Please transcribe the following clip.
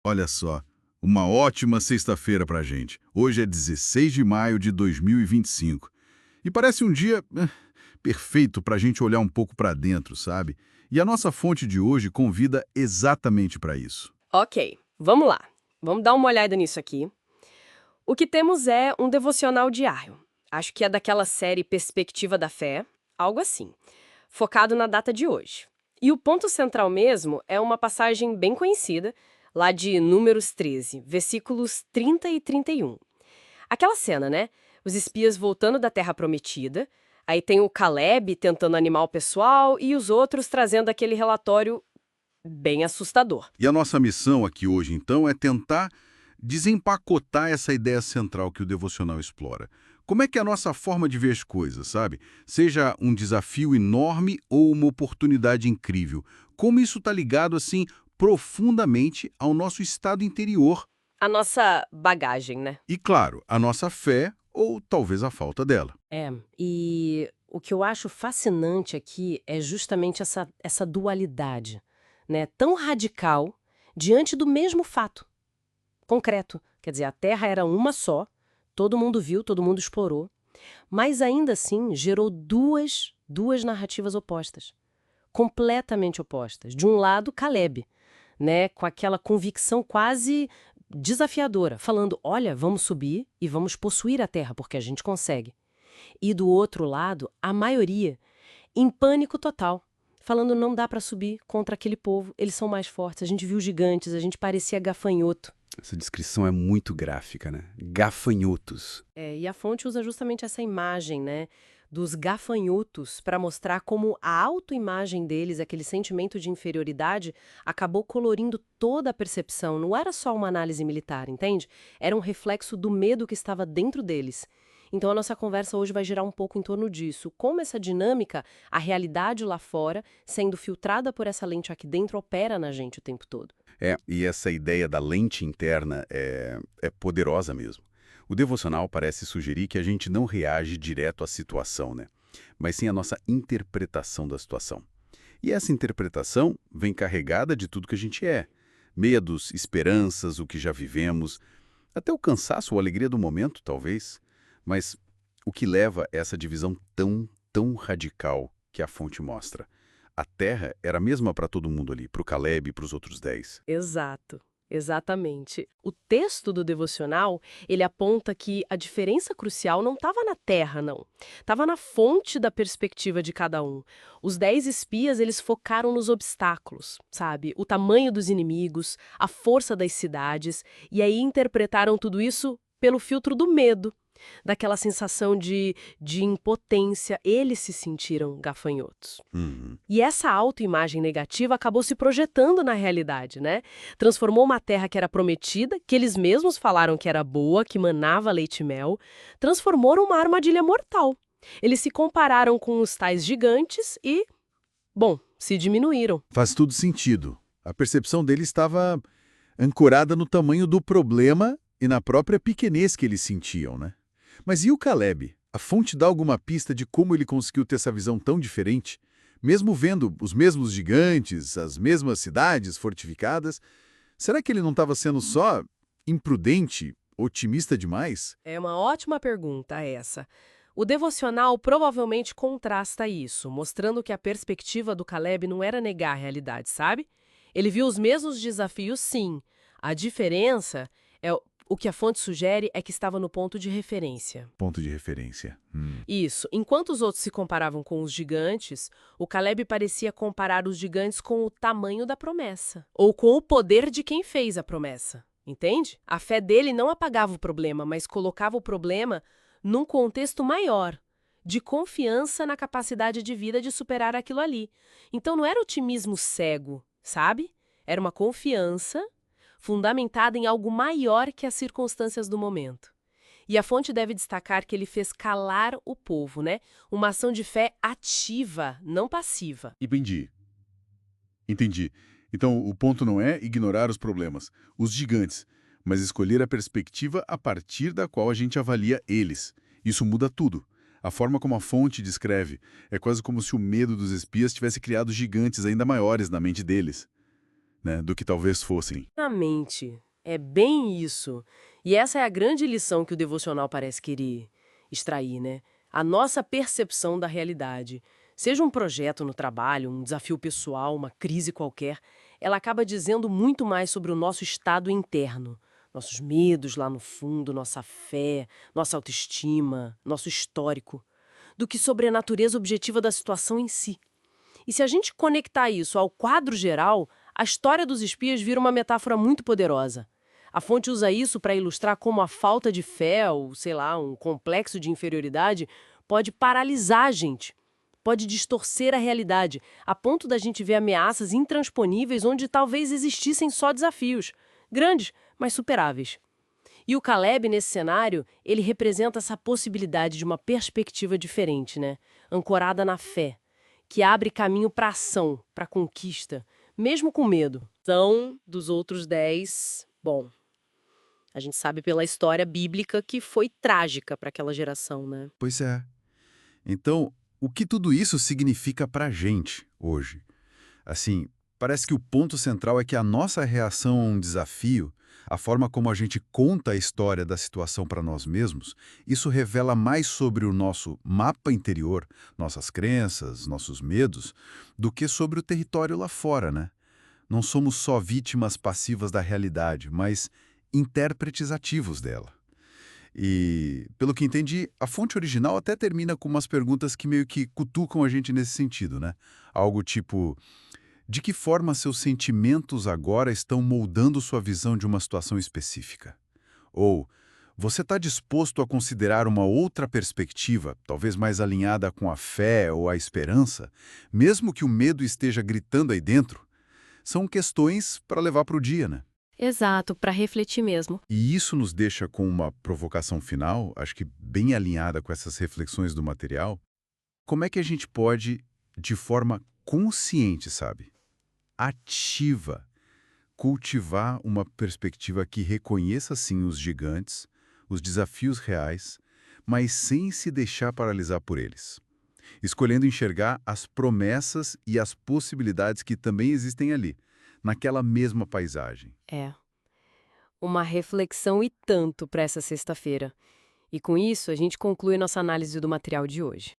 Olha só, uma ótima sexta-feira pra gente. Hoje é 16 de maio de 2025. E parece um dia perfeito pra gente olhar um pouco pra dentro, sabe? E a nossa fonte de hoje convida exatamente pra isso. Ok, vamos lá. Vamos dar uma olhada nisso aqui. O que temos é um devocional diário. Acho que é daquela série Perspectiva da Fé, algo assim, focado na data de hoje. E o ponto central mesmo é uma passagem bem conhecida, lá de Números 13, versículos 30 e 31. Aquela cena, né? Os espias voltando da Terra Prometida, aí tem o Caleb tentando animar o pessoal e os outros trazendo aquele relatório bem assustador. E a nossa missão aqui hoje, então, é tentar desempacotar essa ideia central que o devocional explora. Como é que é a nossa forma de ver as coisas, sabe? Seja um desafio enorme ou uma oportunidade incrível. Como isso está ligado, assim, profundamente ao nosso estado interior A nossa bagagem, né? e, claro, a nossa fé ou talvez a falta dela. É, e o que eu acho fascinante aqui é justamente essa dualidade, né? Tão radical diante do mesmo fato concreto. Quer dizer, a Terra era uma só, todo mundo viu, todo mundo explorou, mas ainda assim gerou duas narrativas opostas, completamente opostas. De um lado, Caleb, né, com aquela convicção quase desafiadora, falando: olha, vamos subir e vamos possuir a Terra, porque a gente consegue. E do outro lado, a maioria, em pânico total, falando: não dá para subir contra aquele povo, eles são mais fortes, a gente viu gigantes, a gente parecia gafanhoto. Essa descrição é muito gráfica, né? Gafanhotos. É, e a fonte usa justamente essa imagem, né, dos gafanhotos para mostrar como a autoimagem deles, aquele sentimento de inferioridade, acabou colorindo toda a percepção. Não era só uma análise militar, entende? Era um reflexo do medo que estava dentro deles. Então a nossa conversa hoje vai girar um pouco em torno disso. Como essa dinâmica, a realidade lá fora, sendo filtrada por essa lente aqui dentro, opera na gente o tempo todo. E essa ideia da lente interna é poderosa mesmo. O devocional parece sugerir que a gente não reage direto à situação, né? Mas sim à nossa interpretação da situação. E essa interpretação vem carregada de tudo que a gente é. Medos, esperanças, o que já vivemos, até o cansaço ou a alegria do momento, talvez. Mas o que leva a essa divisão tão radical que a fonte mostra? A terra era a mesma para todo mundo ali, para o Caleb e para os outros 10. Exato, exatamente. O texto do devocional, ele aponta que a diferença crucial não estava na terra, não. Estava na fonte da perspectiva de cada um. Os 10 espias, eles focaram nos obstáculos, sabe? O tamanho dos inimigos, a força das cidades, e aí interpretaram tudo isso pelo filtro do medo. Daquela sensação de impotência, eles se sentiram gafanhotos. Uhum. E essa autoimagem negativa acabou se projetando na realidade, né? Transformou uma terra que era prometida, que eles mesmos falaram que era boa, que manava leite e mel, transformou numa armadilha mortal. Eles se compararam com os tais gigantes e, bom, se diminuíram. Faz tudo sentido. A percepção dele estava ancorada no tamanho do problema e na própria pequenez que eles sentiam, né? Mas e o Caleb? A fonte dá alguma pista de como ele conseguiu ter essa visão tão diferente? Mesmo vendo os mesmos gigantes, as mesmas cidades fortificadas, será que ele não estava sendo só imprudente, otimista demais? É uma ótima pergunta essa. O devocional provavelmente contrasta isso, mostrando que a perspectiva do Caleb não era negar a realidade, sabe? Ele viu os mesmos desafios, sim. A diferença é o que a fonte sugere é que estava no ponto de referência. Ponto de referência. Isso. Enquanto os outros se comparavam com os gigantes, o Caleb parecia comparar os gigantes com o tamanho da promessa, ou com o poder de quem fez a promessa. Entende? A fé dele não apagava o problema, mas colocava o problema num contexto maior, de confiança na capacidade de vida de superar aquilo ali. Então não era otimismo cego, sabe? Era uma confiança fundamentada em algo maior que as circunstâncias do momento. E a fonte deve destacar que ele fez calar o povo, né? Uma ação de fé ativa, não passiva. Entendi. Então, o ponto não é ignorar os problemas, os gigantes, mas escolher a perspectiva a partir da qual a gente avalia eles. Isso muda tudo. A forma como a fonte descreve é quase como se o medo dos espias tivesse criado gigantes ainda maiores na mente deles. né, do que talvez fossem. Exatamente. É bem isso. E essa é a grande lição que o devocional parece querer extrair, né? A nossa percepção da realidade. Seja um projeto no trabalho, um desafio pessoal, uma crise qualquer, ela acaba dizendo muito mais sobre o nosso estado interno. Nossos medos lá no fundo, nossa fé, nossa autoestima, nosso histórico, do que sobre a natureza objetiva da situação em si. E se a gente conectar isso ao quadro geral, a história dos espias vira uma metáfora muito poderosa. A fonte usa isso para ilustrar como a falta de fé, ou sei lá, um complexo de inferioridade, pode paralisar a gente, pode distorcer a realidade, a ponto da gente ver ameaças intransponíveis onde talvez existissem só desafios, grandes, mas superáveis. E o Caleb, nesse cenário, ele representa essa possibilidade de uma perspectiva diferente, né? Ancorada na fé, que abre caminho para ação, para conquista, mesmo com medo. São dos outros 10, bom, a gente sabe pela história bíblica que foi trágica para aquela geração, né? Pois é. Então, o que tudo isso significa pra gente hoje? Assim, parece que o ponto central é que a nossa reação a um desafio, a forma como a gente conta a história da situação para nós mesmos, isso revela mais sobre o nosso mapa interior, nossas crenças, nossos medos, do que sobre o território lá fora, né? Não somos só vítimas passivas da realidade, mas intérpretes ativos dela. E, pelo que entendi, a fonte original até termina com umas perguntas que meio que cutucam a gente nesse sentido, né? Algo tipo, de que forma seus sentimentos agora estão moldando sua visão de uma situação específica? Ou, você está disposto a considerar uma outra perspectiva, talvez mais alinhada com a fé ou a esperança, mesmo que o medo esteja gritando aí dentro? São questões para levar para o dia, né? Exato, para refletir mesmo. E isso nos deixa com uma provocação final, acho que bem alinhada com essas reflexões do material. Como é que a gente pode, de forma consciente, sabe, ativa, cultivar uma perspectiva que reconheça, sim, os gigantes, os desafios reais, mas sem se deixar paralisar por eles? Escolhendo enxergar as promessas e as possibilidades que também existem ali, naquela mesma paisagem. É. Uma reflexão e tanto para essa sexta-feira. E com isso, a gente conclui nossa análise do material de hoje.